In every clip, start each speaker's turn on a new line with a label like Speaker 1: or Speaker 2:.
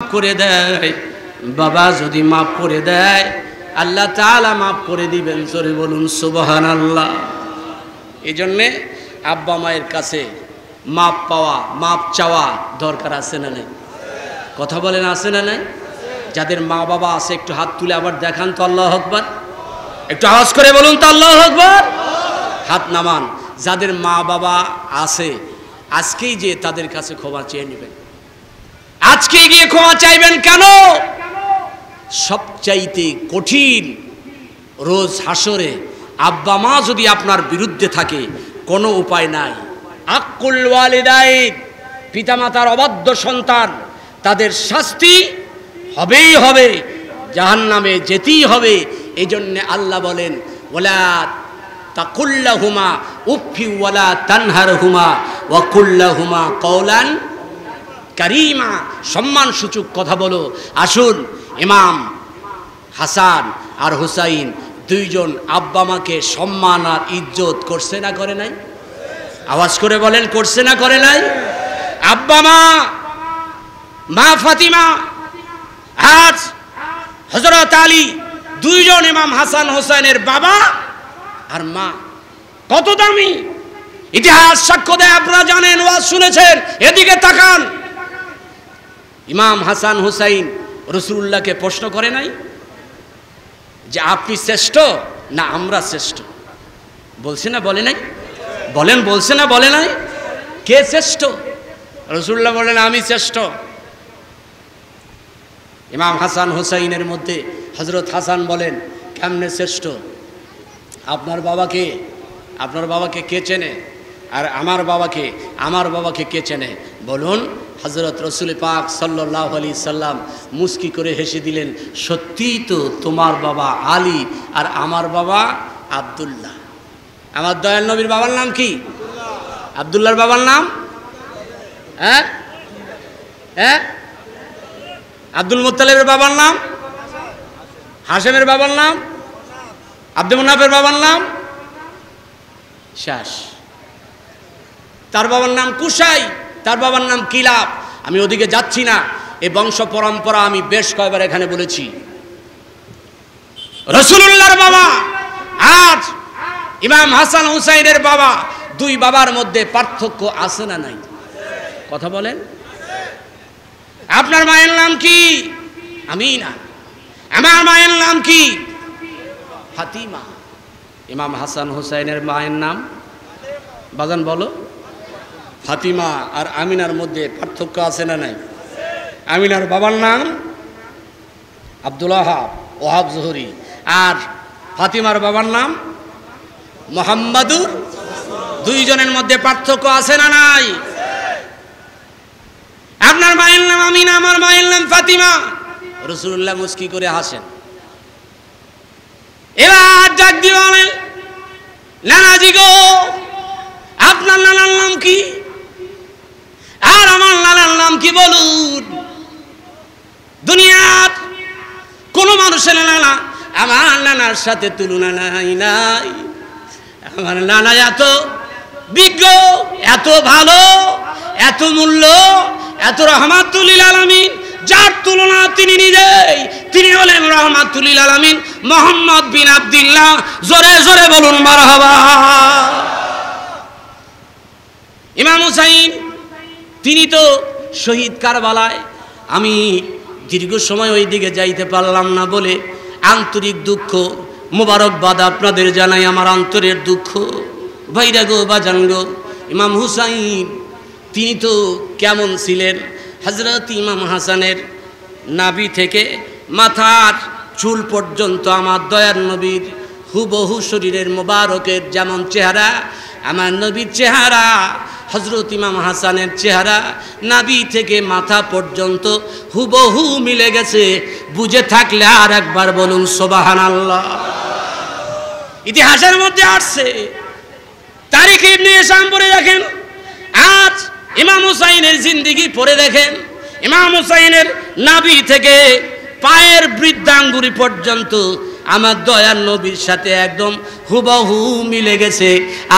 Speaker 1: করে দেয়, বাবা যদি মাফ করে দেয় আল্লাহ তাআলা মাফ করে দিবেন। জোরে বলুন সুবহানাল্লাহ। এই জন্যে আব্বা মায়ের কাছে মাপ পাওয়া, মাপ চাওয়া দরকার আছে না নাই? কথা বলেন আছে না নাই? যাদের মা বাবা আছে একটু হাত তুলে আবার দেখান তো আল্লাহু আকবার। একটু আওয়াজ করে বলুন তো আল্লাহু আকবার। হাত নামান। যাদের মা বাবা আছে আজকেই যে তাদের কাছে ক্ষমা চেয়ে নেবেন, আজকে গিয়ে ক্ষমা চাইবেন। কেন? সবচাইতে কঠিন রোজ হাসরে আব্বা মা যদি আপনার বিরুদ্ধে থাকে কোনো উপায় নাই। আক্কুল ওয়ালিদাইন, পিতামাতার অবাধ্য সন্তান, তাদের শাস্তি হবেই হবে, জাহান্নামে যেতেই হবে। এই জন্যে আল্লাহ বলেন ওয়ালা তাকুল্লাহুমা উফি ওয়ালা তানহারহুমা ওয়া কুল্লাহুমা কওলান কারীমা, সম্মানসূচক কথা বলো। আসুন, ইমাম হাসান আর হুসাইন দুইজন আব্বা মাকে সম্মান আর ইজ্জত করছে না করে নাই? আওয়াজ করে বলেন করছে না করে নাই? আব্বা মা, মা ফাতিমা আর হযরত আলী দুইজন ইমাম হাসান হোসেনের বাবা আর মা কত দামি, ইতিহাস সাক্ষ্য দেয়। আপনারা জানেন, ওয়াজ শুনেছেন। এদিকে তাকান। ইমাম হাসান হুসাইন রাসূলুল্লাহকে প্রশ্ন করে নাই যে আপনি শ্রেষ্ঠ না আমরা শ্রেষ্ঠ? বলছে না বলে নাই? বলেন বলছে না বলে নাই? কে শ্রেষ্ঠ? রাসূলুল্লাহ বলেন আমি শ্রেষ্ঠ। ইমাম হাসান হুসাইনের মধ্যে হযরত হাসান বলেন কেমনে শ্রেষ্ঠ? আপনার বাবাকে কে চেনে? আর আমার বাবাকে কে চেনে? বলুন। হযরত রাসূল পাক সাল্লাল্লাহু আলাইহি সাল্লাম মুস্কি করে হেসে দিলেন, সত্যিই তো তোমার বাবা আলী আর আমার বাবা আব্দুল্লাহ। আমার দয়াল নবীর বাবার নাম কি? আব্দুল্লাহর বাবার নাম আব্দুল মুত্তালিবের বাবার নাম, হাশেমের বাবার নাম, আব্দুল মুনাফের বাবার নাম শেষ। তার বাবার নাম কুসাই, তার বাবার নাম কিলাব। আমি ওদিকে যাচ্ছি না, এই বংশ পরম্পরা আমি বেশ কয়েকবার এখানে বলেছি। রাসূলুল্লাহর বাবা আর ইমাম হাসান হুসাইনের বাবা, দুই বাবার মধ্যে পার্থক্য আছে না নাই? কথা বলেন। আপনার মায়ের নাম কি? আমিনা। আমার মায়ের নাম কি? ফাতিমা। ইমাম হাসান হুসাইনের মায়ের নাম বাজান বলো। ফাতিমা আর আমিনার মধ্যে পার্থক্য আছে না নাই? আমিনার বাবার নাম আব্দুল ওয়াহাব জোহরি, আর ফাতিমার বাবার নাম মুহাম্মাদুর। দুইজনের মধ্যে পার্থক্য আছে না নাই? আপনার মায়ের নাম আমিনা, আমার মায়ের নাম ফাতিমা। রাসূলুল্লাহ মুস্কি করে হাসেন। এবার ডাক দিয়ে বলেন, নানাজি গো, আপনার নানার নাম কি আর আমার নানার নাম কি বলুন? দুনিয়ার কোন মানুষের নানা আমার নানার সাথে তুলনা নাই। আমার নানা এত বিজ্ঞ, এত ভালো, এত মূল্য, এত রাহমাতুল লিল আলামিন, যার তুলনা তিনি নিজেই। তিনি হলেন রাহমাতুল লিল আলামিন মুহাম্মদ বিন আব্দুল্লাহ। জোরে জোরে বলুন মারহাবা। ইমাম হুসাইন তিনি তো শহীদ কারবালায়। আমি দীর্ঘ সময় ওই দিকে যাইতে পারলাম না বলে আন্তরিক দুঃখ, মোবারকবাদ আপনাদের জানাই আমার অন্তরের দুঃখ। ভাইরা গো, বাজান গো, ইমাম হুসাইন তিনি তো কেমন ছিলেন? হযরত ইমাম হাসানের নাভি থেকে মাথার চুল পর্যন্ত আমার দয়ার নবীর হুবহু শরীরের মোবারকের যেমন চেহারা, আমার নবীর চেহারা, হযরত ইমাম হাসানের চেহারা নাভি থেকে মাথা পর্যন্ত হুবহু মিলে গেছে। বুঝে থাকলে আর একবার বলুন সুবহানাল্লাহ। ইতিহাসের মধ্যে আসছে, তারিখে ইবনে হিশাম পড়ে দেখেন, আজ ইমাম হুসাইনের জিন্দেগি পড়ে দেখেন, ইমাম হুসাইনের নাভি থেকে পায়ের বৃদ্ধাঙ্গুলি পর্যন্ত আমার দয়ার নবীর সাথে একদম হুবহু মিলে গেছে।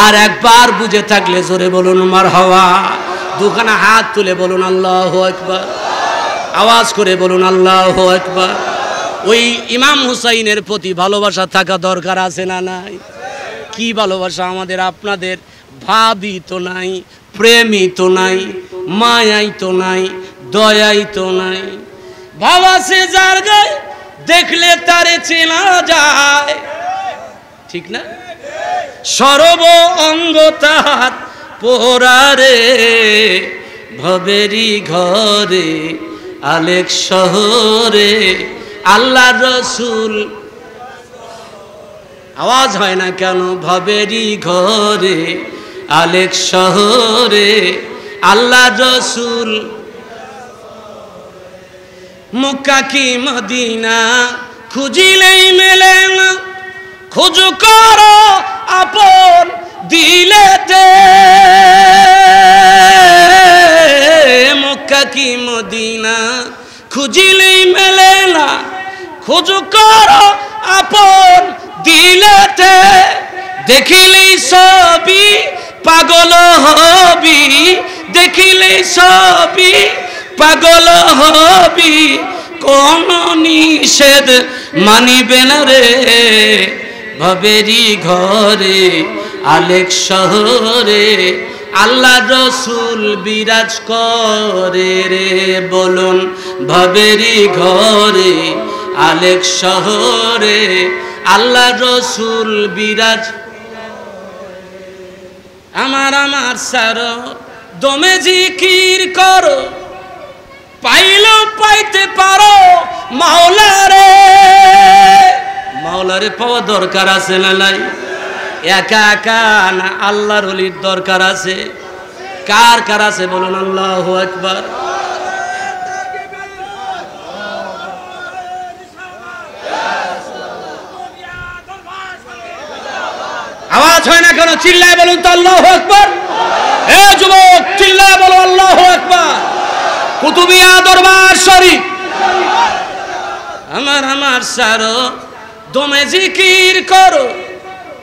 Speaker 1: আর একবার বুঝে থাকলে জোরে বলুন মারহাবা। দুখানা হাত তুলে বলুন আল্লাহু আকবার। আওয়াজ করে বলুন আল্লাহু আকবার। ওই ইমাম হুসাইনের প্রতি ভালোবাসা থাকা দরকার আছে না নাই? কি ভালোবাসা আমাদের আপনাদের? ভাবই তো নাই, প্রেমই তো নাই, মায়াই তো নাই, দয়াই তো নাই। ভাবা সে যার গায় দেখলে তারে চেনা যায়, ঠিক না? সর্ব অঙ্গ তাহার পোড়ারে, ভবেরি ঘরে আলেক শহরে আল্লাহ রসুল। আওয়াজ হয় না কেন? ভবেরি ঘরে আলেক শহরে আল্লাহ রসুল। মক্কা কি মদিনা খুঁজিলেই মেলে না, খোঁজ করো আপন দিলেতে। মক্কা কি মদিনা খুঁজিলেই মেলে না, খোঁজ করো আপন দিলেতে। দেখিলেই সবই পাগল হবি, দেখিলেই সবই পাগল হবি, কোন নিষেধ মানিবে না রে। ভবেরি ঘরে আলেক শহরে আল্লাহ রসুল বিরাজ করে রে। বলুন ভবেরি ঘরে আলেক শহরে আল্লাহ রসুল বিরাজ। আমার আমার সারো দমে জিকির করো, পাইলো পাইতে পারো মাওলারে। মাওলারে পাওয়া দরকার আছে না নাই? একা একা না আল্লাহর ওলির দরকার আছে? কার কার আছে বলুন আল্লাহু আকবার। আওয়াজ হয় না কেন? চিল্লায় বলুন তো আল্লাহু আকবার। এ যুবক চিল্লায় বলো আল্লাহু আকবার। কুতুবিয়া দরবার শরীফ। আমার আমার সারো দমে জিকির করো,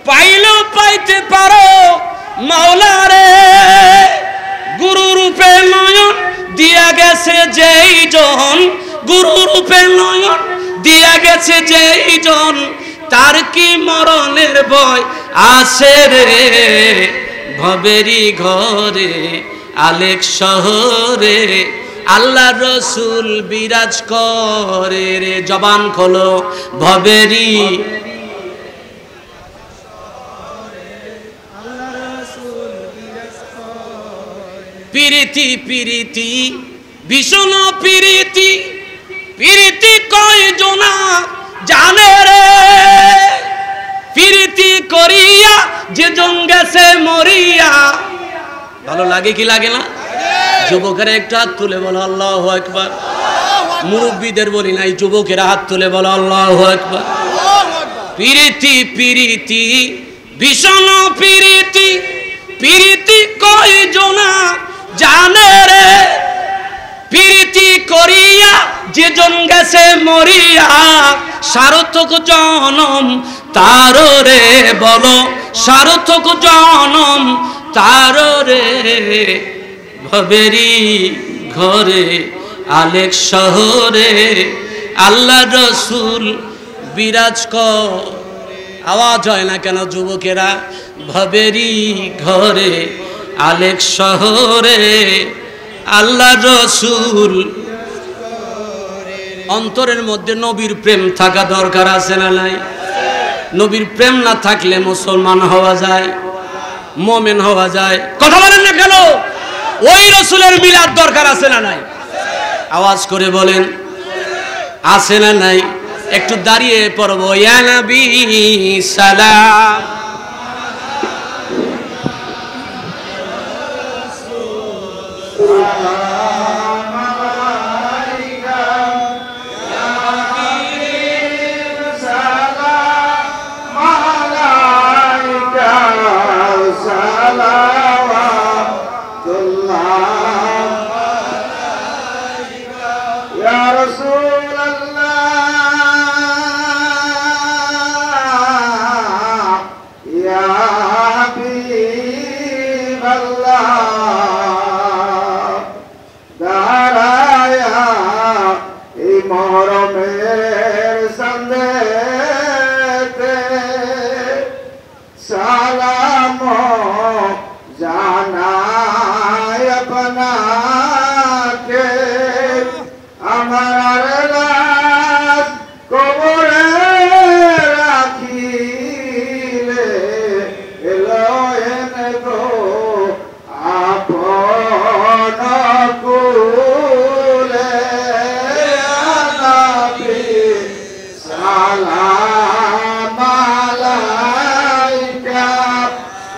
Speaker 1: পাইলো পাইতে পারো মাওলারে। গুরু রূপে নয়ন দিয়া গেছে যেই জন, গুরু রূপে নয়ন দিয়া গেছে যেই জন, তার কি মরণের ভয় আছে রে। ভবেরি ঘরে আলেক শহরে আল্লাহ রসুল বিরাজ করে রে। জবান খোলো ভবেরি। পিরিতি পিরিতি ভীষণ পিরিতি, পিরিতি কয় জনা জানে রে। পিরিতি করিয়া যে জন গেছে মরিয়া। ভালো লাগে কি লাগে না? যুবকেরা একটু হাত তুলে বলো আল্লাহু আকবার। মুরব্বীদের বলি নাই, যুবকেরা হাত তুলে বলো আল্লাহু আকবার। পিরিতি পিরিতি ভীষণ পিরিতি, পিরিতি কয় জনা জানে রে। পিরিতি করিয়া যে জন গেছে মরিয়া, সার্থক জনম তার রে। বলো সার্থক জনম তার রে। ভবেরি ঘরে আলেক শহরে আল্লাহ রসুল বিরাজ কর। আওয়াজ হয় না কেন যুবকেরা? ভবেরি ঘরে আলেক শহরে আল্লাহ রসুল। অন্তরের মধ্যে নবীর প্রেম থাকা দরকার আছে না নাই? নবীর প্রেম না থাকলে মুসলমান হওয়া যায়, মোমেন হওয়া যায়। কথা বলেন না কেন? ওই রসুলের মিলাদ দরকার আছে না নাই? আওয়াজ করে বলেন আছে না নাই? একটু দাঁড়িয়ে পড়বো। ইয়া নবী সালাম,
Speaker 2: মহরমের সন্দেতে সালাম জানাই আপনাকে আমার লাশ কবরে রাখিলে এলো এনে গো আপন কুলে নবী সালাম আলাইকা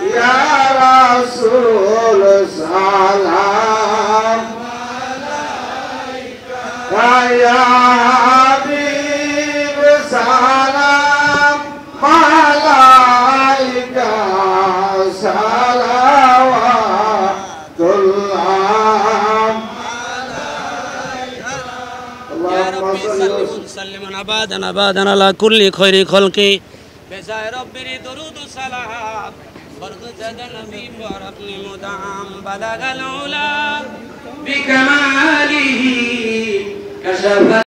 Speaker 2: ইয়া রাসূল সালাম আলাইকা ইয়া হাবিব সালাম আলাইকা সালাওয়াতুল্লাহ
Speaker 1: يا ربي سلم أبدا على كل خير خلقي بجاه ربي درود سلام فرق زاد نبي ورقني مدام بلغ العلا بكماله كشف